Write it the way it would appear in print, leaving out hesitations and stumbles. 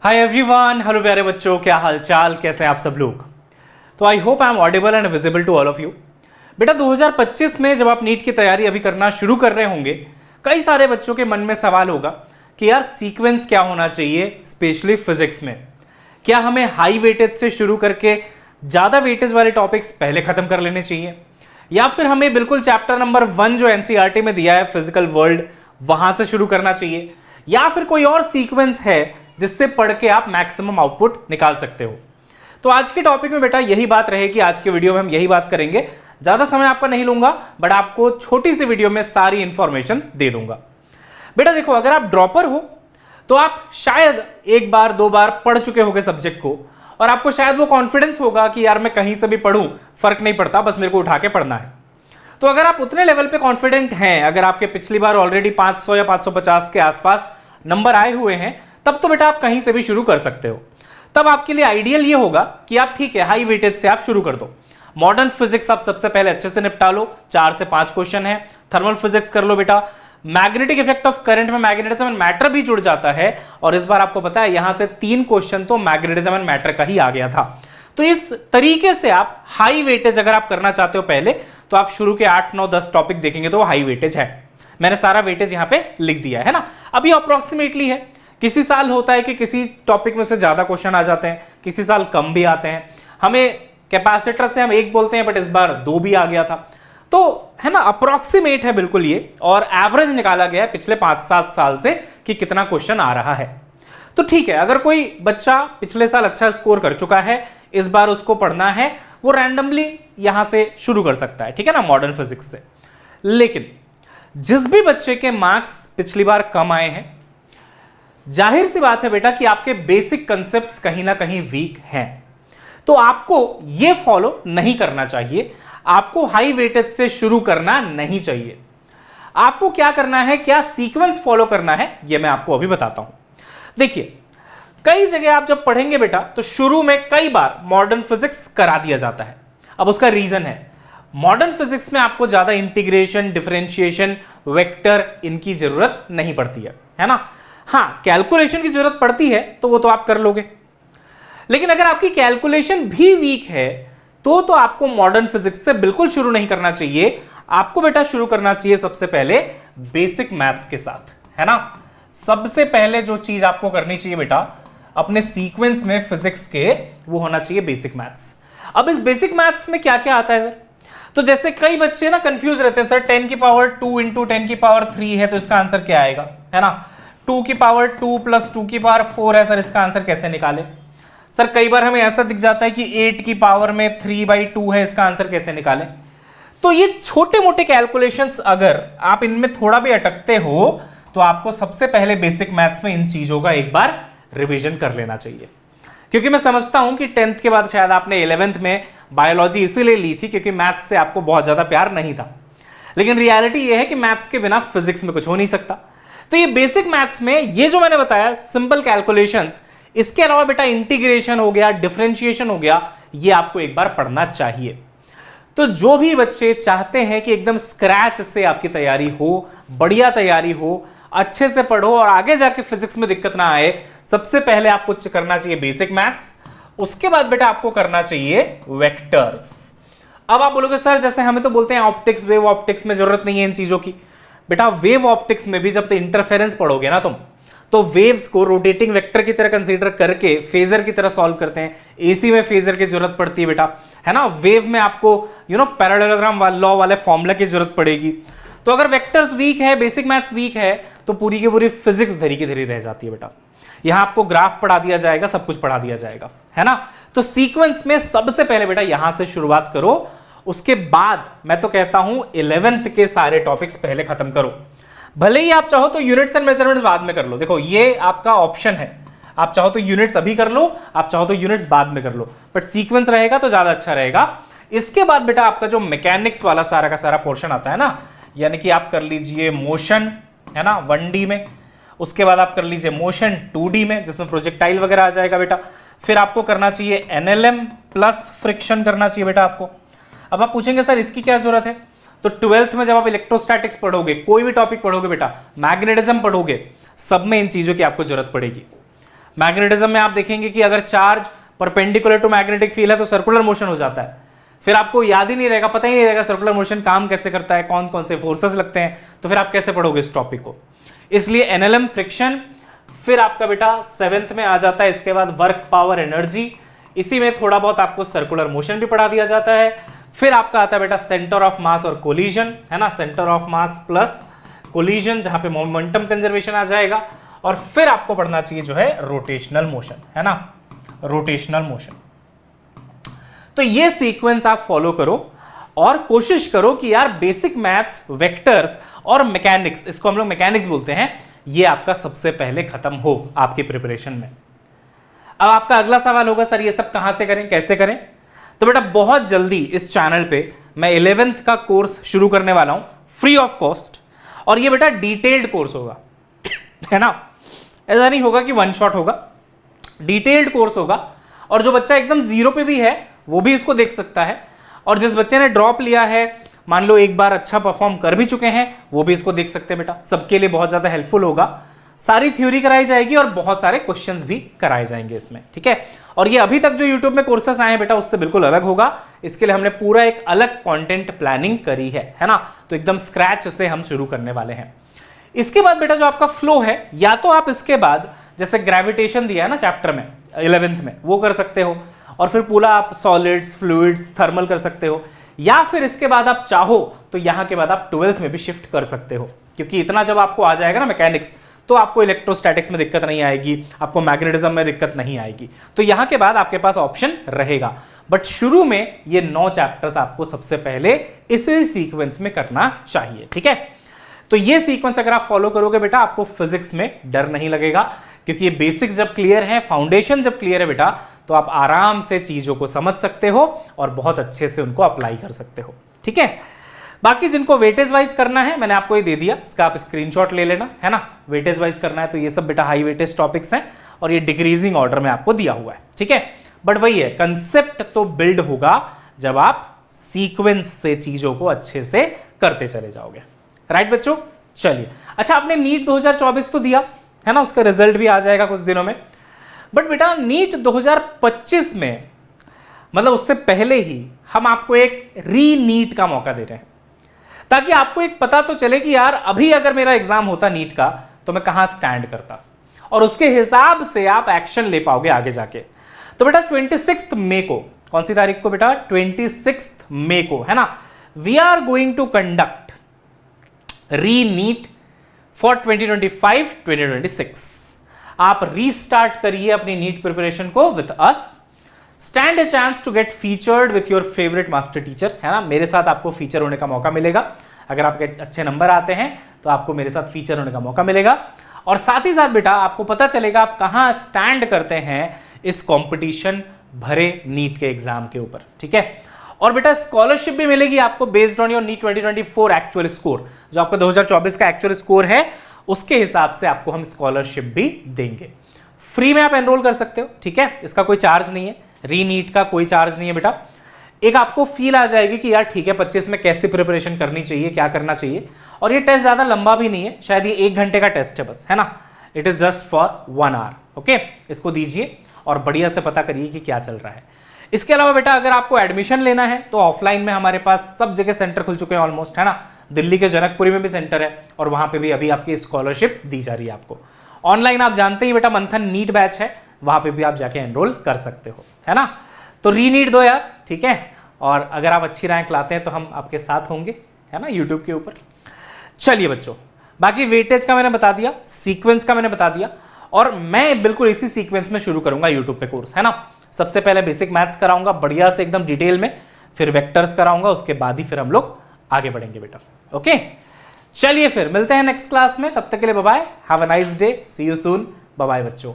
Hi everyone, hello प्यारे बच्चों, क्या हाल चाल, कैसे हैं आप सब लोग। तो I hope I am audible and visible to all of you. बेटा 2025 में जब आप नीट की तैयारी अभी करना शुरू कर रहे होंगे, कई सारे बच्चों के मन में सवाल होगा कि यार सीक्वेंस क्या होना चाहिए, स्पेशली फिजिक्स में। क्या हमें हाई वेटेज से शुरू करके ज़्यादा वेटेज वाले टॉपिक्स पहले खत्म कर लेने चाहिए, या फिर हमें बिल्कुल चैप्टर नंबर 1 जो एनसीईआरटी में दिया है फिजिकल वर्ल्ड, वहां से शुरू करना चाहिए, या फिर कोई और सीक्वेंस है जिससे पढ़ के आप मैक्सिमम आउटपुट निकाल सकते हो। तो आज के टॉपिक में बेटा यही बात रहेगी, आज के वीडियो में हम यही बात करेंगे। ज्यादा समय आपका नहीं लूंगा, बट आपको छोटी सी वीडियो में सारी इंफॉर्मेशन दे दूंगा। बेटा देखो, अगर आप ड्रॉपर हो तो आप शायद एक बार दो बार पढ़ चुके होगे सब्जेक्ट को, और आपको शायद वो कॉन्फिडेंस होगा कि यार मैं कहीं से भी पढ़ूं फर्क नहीं पड़ता, बस मेरे को उठा के पढ़ना है। तो अगर आप उतने लेवल पे कॉन्फिडेंट हैं, अगर आपके पिछली बार ऑलरेडी 500 या 550 के आसपास नंबर आए हुए हैं, तब तो बेटा आप कहीं से भी शुरू कर सकते हो। तब आपके लिए आइडियल ये होगा कि आप ठीक है हाई वेटेज से आप शुरू कर दो। मॉडर्न फिजिक्स आप सबसे पहले अच्छे से निपटा लो, 4 से 5 क्वेश्चन है। थर्मल फिजिक्स कर लो बेटा, मैग्नेटिक इफेक्ट ऑफ करंट में मैग्नेटिज्म एंड मैटर भी जुड़ जाता है, और इस बार आपको पता है यहां से 3 क्वेश्चन तो मैग्नेटिज्म एंड मैटर का ही आ गया था। तो इस तरीके से आप हाई वेटेज अगर आप करना चाहते हो पहले, तो आप शुरू के 8 9 10 टॉपिक देखेंगे तो वो हाई वेटेज है। मैंने सारा वेटेज यहां पे लिख दिया है ना। अभी अप्रोक्सीमेटली है, किसी साल होता है कि किसी टॉपिक में से ज्यादा क्वेश्चन आ जाते हैं, किसी साल कम भी आते हैं। हमें कैपेसिटर से हम 1 बोलते हैं, बट इस बार 2 भी आ गया था। तो है ना, अप्रोक्सीमेट है बिल्कुल ये, और एवरेज निकाला गया है पिछले 5-7 साल से कि कितना क्वेश्चन आ रहा है। तो ठीक है, अगर कोई बच्चा पिछले साल अच्छा स्कोर कर चुका है, इस बार उसको पढ़ना है, वो रैंडमली यहां से शुरू कर सकता है, ठीक है ना, मॉडर्न फिजिक्स से। लेकिन जिस भी बच्चे के मार्क्स पिछली बार कम आए हैं, जाहिर सी बात है बेटा कि आपके बेसिक कंसेप्ट्स कहीं ना कहीं वीक हैं, तो आपको यह फॉलो नहीं करना चाहिए। आपको हाई वेटेज से शुरू करना नहीं चाहिए। आपको क्या करना है, क्या सीक्वेंस फॉलो करना है, यह मैं आपको अभी बताता हूं। देखिए, कई जगह आप जब पढ़ेंगे बेटा, तो शुरू में कई बार मॉडर्न फिजिक्स करा दिया जाता है। अब उसका रीजन है, मॉडर्न फिजिक्स में आपको ज्यादा इंटीग्रेशन, डिफरेंशिएशन, वेक्टर इनकी जरूरत नहीं पड़ती है ना। हाँ, कैलकुलेशन की जरूरत पड़ती है, तो वो तो आप कर लोगे। लेकिन अगर आपकी कैलकुलेशन भी वीक है, तो आपको मॉडर्न फिजिक्स से बिल्कुल शुरू नहीं करना चाहिए। आपको बेटा शुरू करना चाहिए सबसे पहले बेसिक मैथ्स के साथ, है ना। सबसे पहले जो चीज आपको करनी चाहिए बेटा अपने सीक्वेंस में फिजिक्स के, वो होना चाहिए बेसिक मैथ्स। अब इस बेसिक मैथ्स में क्या क्या आता है सर? तो जैसे कई बच्चे ना कंफ्यूज रहते हैं, सर 10 की पावर 2 इंटू 10 की पावर 3 है, तो इसका आंसर क्या आएगा, है ना। 2 की पावर 2 प्लस 2 की पावर 4 है, सर इसका आंसर कैसे निकाले। सर कई बार हमें ऐसा दिख जाता है कि 8 की पावर में 3/2 है, इसका आंसर कैसे निकाले। तो ये छोटे मोटे कैलकुलेशंस अगर आप इनमें थोड़ा भी अटकते हो, तो आपको सबसे पहले बेसिक मैथ्स में इन चीजों का एक बार रिवीजन कर लेना चाहिए। क्योंकि मैं समझता हूं कि 10th के बाद शायद आपने 11th में बायोलॉजी इसीलिए ली थी क्योंकि मैथ्स से आपको बहुत ज्यादा प्यार नहीं था। लेकिन रियलिटी ये है कि मैथ्स के बिना फिजिक्स में कुछ हो नहीं सकता। तो ये बेसिक मैथ्स में ये जो मैंने बताया सिंपल कैलकुलेशंस, इसके अलावा बेटा इंटीग्रेशन हो गया, डिफरेंशिएशन हो गया, ये आपको एक बार पढ़ना चाहिए। तो जो भी बच्चे चाहते हैं कि एकदम स्क्रैच से आपकी तैयारी हो, बढ़िया तैयारी हो, अच्छे से पढ़ो और आगे जाके फिजिक्स में दिक्कत ना आए, सबसे पहले आपको करना चाहिए बेसिक मैथ्स। उसके बाद बेटा आपको करना चाहिए वेक्टर्स। अब आप बोलोगे सर जैसे हमें तो बोलते हैं ऑप्टिक्स, वेव ऑप्टिक्स में जरूरत नहीं है इन चीजों की। बेटा वेव ऑप्टिक्स में भी जब तो इंटरफेरेंस पढ़ोगे ना तुम, तो वेव्स को रोटेटिंग वेक्टर की तरह कंसीडर करके फेजर की तरह सॉल्व करते हैं। एसी में फेजर की जरूरत पड़ती है बेटा, है ना। वेव में आपको पैरेललोग्राम लॉ वाले फॉर्मूला की जरूरत पड़ेगी। तो अगर वेक्टर्स वीक है, बेसिक मैथ्स वीक है, तो पूरी की पूरी फिजिक्स धरी की धरी रह जाती है बेटा। यहां आपको ग्राफ पढ़ा दिया जाएगा, सब कुछ पढ़ा दिया जाएगा, है ना। तो सीक्वेंस में सबसे पहले बेटा यहां से शुरुआत करो। उसके बाद मैं तो कहता हूं 11th के सारे टॉपिक्स पहले खत्म करो। भले ही आप चाहो तो यूनिट्स एंड मेजरमेंट्स बाद में कर लो, देखो ये आपका ऑप्शन है। आप चाहो तो यूनिट्स अभी कर लो, आप चाहो तो यूनिट्स बाद में कर लो, बट सीक्वेंस रहेगा तो ज्यादा अच्छा रहेगा। इसके बाद बेटा आपका जो मैकेनिक्स वाला सारा का सारा पोर्शन आता है ना, यानी कि आप कर लीजिए मोशन, है ना, 1D में। उसके बाद आप कर लीजिए मोशन 2D में, जिसमें प्रोजेक्टाइल वगैरह आ जाएगा बेटा। फिर आपको करना चाहिए NLM प्लस फ्रिक्शन करना चाहिए बेटा आपको। अब आप पूछेंगे सर इसकी क्या जरूरत है, तो 12th में जब आप इलेक्ट्रोस्टैटिक्स पढ़ोगे, कोई भी टॉपिक पढ़ोगे बेटा, मैग्नेटिज्म पढ़ोगे, सब में इन चीजों की आपको जरूरत पड़ेगी। मैग्नेटिज्म में आप देखेंगे कि अगर charge perpendicular to magnetic field है तो सर्कुलर मोशन हो जाता है। फिर आपको याद ही नहीं रहेगा, पता ही नहीं रहेगा सर्कुलर मोशन काम कैसे करता है, कौन कौन से फोर्सेस लगते हैं, तो फिर आप कैसे पढ़ोगे इस टॉपिक को। इसलिए एनएलएम फ्रिक्शन, फिर आपका बेटा 7th में आ जाता है इसके बाद वर्क पावर एनर्जी, इसी में थोड़ा बहुत आपको सर्कुलर मोशन भी पढ़ा दिया जाता है। फिर आपका आता है बेटा सेंटर ऑफ मास और कोलिजन, है ना, centre of mass plus collision, जहां पे मोमेंटम कंजर्वेशन आ जाएगा। और फिर आपको पढ़ना चाहिए जो है रोटेशनल मोशन, है ना, रोटेशनल मोशन। तो ये सीक्वेंस आप फॉलो करो और कोशिश करो कि यार बेसिक मैथ्स, वेक्टर्स और मैकेनिक्स, इसको हम लोग मैकेनिक्स बोलते हैं, ये आपका सबसे पहले खत्म हो आपकी प्रिपरेशन में। अब आपका अगला सवाल होगा सर ये सब कहां से करें, कैसे करें। तो बेटा बहुत जल्दी इस चैनल पे मैं 11th का कोर्स शुरू करने वाला हूं फ्री ऑफ कॉस्ट, और ये बेटा डिटेल्ड कोर्स होगा, है ना, ऐसा नहीं होगा कि वन शॉट होगा, डिटेल्ड कोर्स होगा। और जो बच्चा एकदम जीरो पे भी है वो भी इसको देख सकता है, और जिस बच्चे ने ड्रॉप लिया है, मान लो एक बार अच्छा परफॉर्म कर भी चुके हैं, वो भी इसको देख सकते हैं बेटा। सबके लिए बहुत ज्यादा हेल्पफुल होगा। सारी थ्योरी कराई जाएगी और बहुत सारे क्वेश्चंस भी कराए जाएंगे इसमें, ठीक है। और ये अभी तक जो यूट्यूब में कोर्सेस आए हैं बेटा उससे बिल्कुल अलग होगा। इसके लिए हमने पूरा एक अलग कंटेंट प्लानिंग करी है ना, तो एकदम स्क्रैच से हम शुरू करने वाले हैं। इसके बाद बेटा जो आपका फ्लो है, या तो आप इसके बाद जैसे ग्रेविटेशन दिया है ना चैप्टर में 11th में, वो कर सकते हो, और फिर पूरा आप सॉलिड्स, फ्लूइड्स, थर्मल कर सकते हो, या फिर इसके बाद आप चाहो तो यहां के बाद आप 12th में भी शिफ्ट कर सकते हो, क्योंकि इतना जब आपको आ जाएगा ना मैकेनिक्स, तो आपको इलेक्ट्रोस्टैटिक्स में दिक्कत नहीं आएगी, आपको मैग्नेटिज्म में दिक्कत नहीं आएगी, तो यहां के बाद आपके पास ऑप्शन रहेगा। बट शुरू में ये 9 चैप्टर्स आपको सबसे पहले इसी सीक्वेंस में करना चाहिए, ठीक है। तो ये सीक्वेंस अगर आप फॉलो करोगे बेटा, आपको फिजिक्स में डर नहीं लगेगा, क्योंकि ये बेसिक्स जब क्लियर है, फाउंडेशन जब क्लियर है बेटा, तो आप आराम से चीजों को समझ सकते हो और बहुत अच्छे से उनको अप्लाई कर सकते हो, ठीक है। बाकी जिनको वेटेज वाइज करना है मैंने आपको ये दे दिया, इसका आप स्क्रीनशॉट ले लेना, है ना। वेटेज वाइज करना है तो ये सब बेटा हाई वेटेज टॉपिक्स हैं, और ये डिक्रीजिंग ऑर्डर में आपको दिया हुआ है, ठीक है। बट वही है, कंसेप्ट तो बिल्ड होगा जब आप सीक्वेंस से चीजों को अच्छे से करते चले जाओगे, राइट बच्चों। चलिए, अच्छा आपने नीट 2024 तो दिया है ना, उसका रिजल्ट भी आ जाएगा कुछ दिनों में। बट बेटा नीट 2025 में, मतलब उससे पहले ही हम आपको एक री नीट का मौका दे रहे हैं, ताकि आपको एक पता तो चले कि यार अभी अगर मेरा एग्जाम होता नीट का तो मैं कहां स्टैंड करता, और उसके हिसाब से आप एक्शन ले पाओगे आगे जाके। तो बेटा 26 मई को, कौन सी तारीख को बेटा, 26 मई को, है ना, we are going to conduct re NEET for 2025-2026। आप रीस्टार्ट करिए अपनी नीट प्रिपरेशन को with us, stand a chance to get featured with your favourite master teacher, है ना। मेरे साथ आपको फीचर होने का मौका मिलेगा, अगर आपके अच्छे नंबर आते हैं तो आपको मेरे साथ फीचर होने का मौका मिलेगा, और साथ ही साथ बेटा आपको पता चलेगा आप कहां स्टैंड करते हैं इस कंपटीशन भरे नीट के एग्जाम के ऊपर, ठीक है। और बेटा स्कॉलरशिप भी मिलेगी आपको based on your NEET 2024 actual score, जो आपका 2024 का एक्चुअल स्कोर है उसके हिसाब से आपको हम स्कॉलरशिप भी देंगे। फ्री में आप एनरोल कर सकते हो, ठीक है, इसका कोई चार्ज नहीं है, री नीट का कोई चार्ज नहीं है बेटा। एक आपको फील आ जाएगी कि यार ठीक है 25 में कैसे प्रिपरेशन करनी चाहिए, क्या करना चाहिए, और ये टेस्ट ज्यादा लंबा भी नहीं है, शायद ये 1 घंटे का टेस्ट है बस, है ना। It is just for 1 hour, okay. इसको दीजिए और बढ़िया से पता करिए कि क्या चल रहा है। इसके अलावा बेटा अगर आपको एडमिशन लेना है तो ऑफलाइन में हमारे पास सब जगह सेंटर खुल चुके हैं ऑलमोस्ट, है ना। दिल्ली के जनकपुरी में भी सेंटर है, और वहां पे भी अभी आपकी स्कॉलरशिप दी जा रही है आपको। ऑनलाइन आप जानते ही बेटा मंथन नीट बैच है, वहां पे भी आप जाके एनरोल कर सकते हो, है ना। तो री नीट दो यार, ठीक है, और अगर आप अच्छी रैंक लाते हैं तो हम आपके साथ होंगे, है ना, यूट्यूब के ऊपर। चलिए बच्चों, बाकी वेटेज का मैंने बता दिया, सीक्वेंस का मैंने बता दिया, और मैं बिल्कुल इसी सीक्वेंस में शुरू करूंगा यूट्यूब पे कोर्स, है ना। सबसे पहले बेसिक मैथ्स कराऊंगा बढ़िया से एकदम डिटेल में, फिर वेक्टर्स कराऊंगा, उसके बाद ही फिर हम लोग आगे बढ़ेंगे बेटा, ओके। चलिए फिर मिलते हैं नेक्स्ट क्लास में, तब तक के लिए bye bye, have a nice day, see you soon, bye bye बच्चों।